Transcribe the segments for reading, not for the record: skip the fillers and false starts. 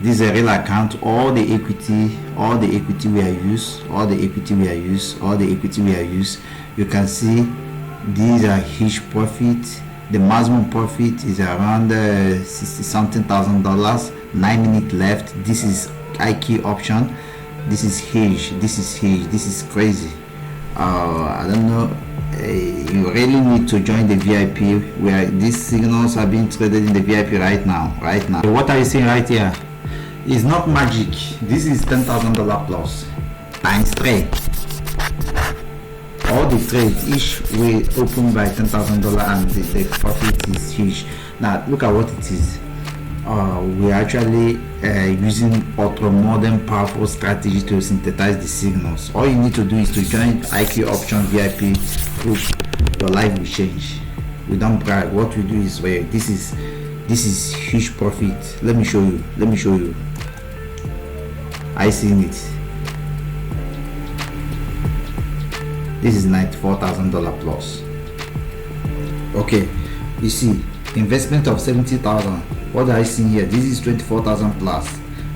This is a real account. All the equity we are used, you can see these are huge profit. The maximum profit is around 60 something thousand dollars. 9 minutes left. This is Iqoption. This is huge. This is crazy. I don't know. You really need to join the VIP where these signals are being traded in the VIP right now. What are you seeing right here? It's not magic. This is $10,000 plus times 3. All the trades each way open by $10,000 and the profit is huge. Now look at what it is. We are actually using ultra modern powerful strategy to synthesize the signals. All you need to do is to join Iqoption VIP group. Your life will change. We don't brag. What we do is where this is huge profit. Let me show you. I seen it. This is $94,000 plus. Okay, you see investment of 70,000. What I see here, this is 24,000 plus,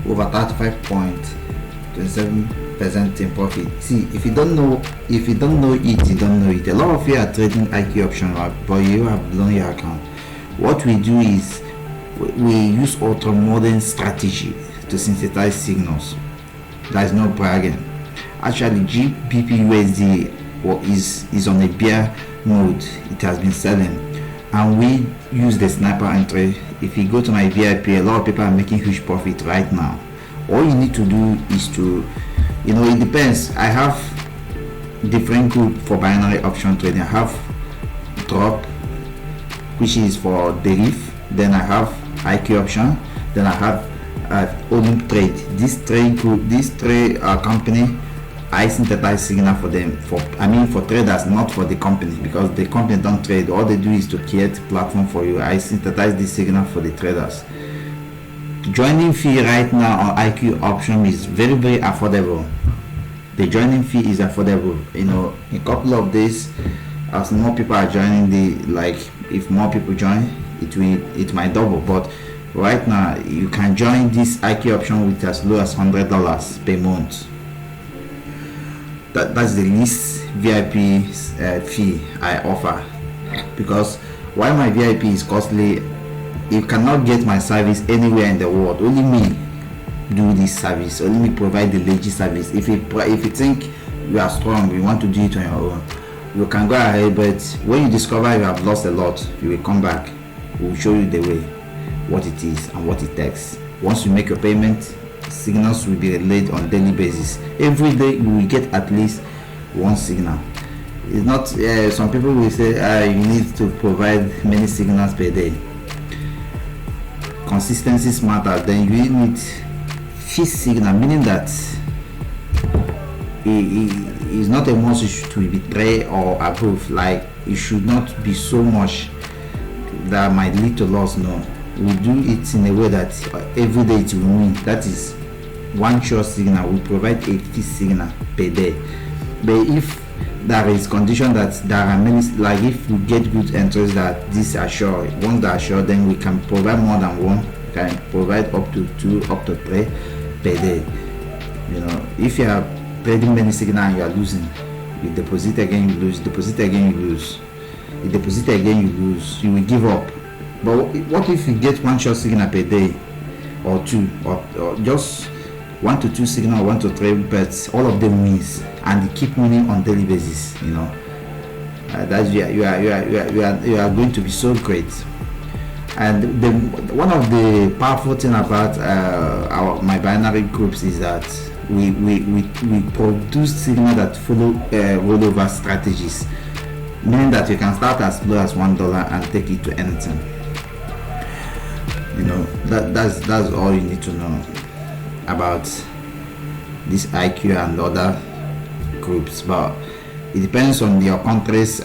over 35.27% in profit. See, if you don't know it, you don't know it. A lot of you are trading Iqoption, but you have blown your account. What we do is we use ultra modern strategy to synthesize signals. There is no bragging. Actually, GBP/USD is on a bear mode. It has been selling, and we use the sniper entry. If you go to my VIP, a lot of people are making huge profit right now. All you need to do is to, it depends. I have different group for binary option trading. I have drop, which is for Deriv. Then I have Iqoption. Then I have Olymp trade. This trade company, I synthesize signal for them, for traders, not for the company, because the company don't trade. All they do is to create platform for you. I synthesize this signal for the traders. Joining fee right now on Iqoption is very, very affordable. The joining fee is affordable. In a couple of days, as more people are joining, if more people join, it might double. But right now, you can join this Iqoption with as low as $100 per month. That's the least VIP fee I offer, because while my VIP is costly, you cannot get my service anywhere in the world. Only me do this service. Only me provide the legit service. If you think you are strong, you want to do it on your own, you can go ahead. But when you discover you have lost a lot, you will come back. We will show you the way, what it is and what it takes. Once you make your payment, signals will be relayed on daily basis. Every day you will get at least one signal. It's not some people will say you need to provide many signals per day. Consistency matters. Then you need fixed signal, meaning that it is not a must to be 3 or above. Like, it should not be so much that might lead to loss. No, we do it in a way that every day it will win. That is one short signal. We provide a fixed signal per day. But if there is condition that there are many, like if we get good entries that these are sure, once they are sure, then we can provide more than one. We can provide up to 2, up to 3 per day. If you are trading many signals and you are losing, you deposit again, you lose, deposit again, you lose, you deposit again, you lose, you will give up. But what if you get one short signal per day, or 2, or just 1 to 2 signal, 1 to 3 bets, all of them wins, and you keep winning on daily basis. That you are going to be so great. And one of the powerful thing about my binary groups is that we produce signal that follow rollover strategies, meaning that you can start as low as $1 and take it to anything. That's all you need to know about this IQ and other groups. But it depends on your country's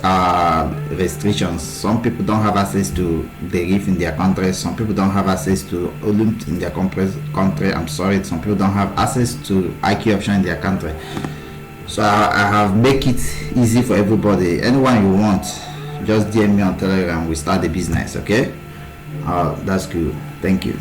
restrictions. Some people don't have access to Deriv in their country. Some people don't have access to Olymp in their country. Some people don't have access to Iqoption in their country. So I have make it easy for everybody. Anyone you want, just DM me on Telegram. We start the business. Okay? That's good. Thank you.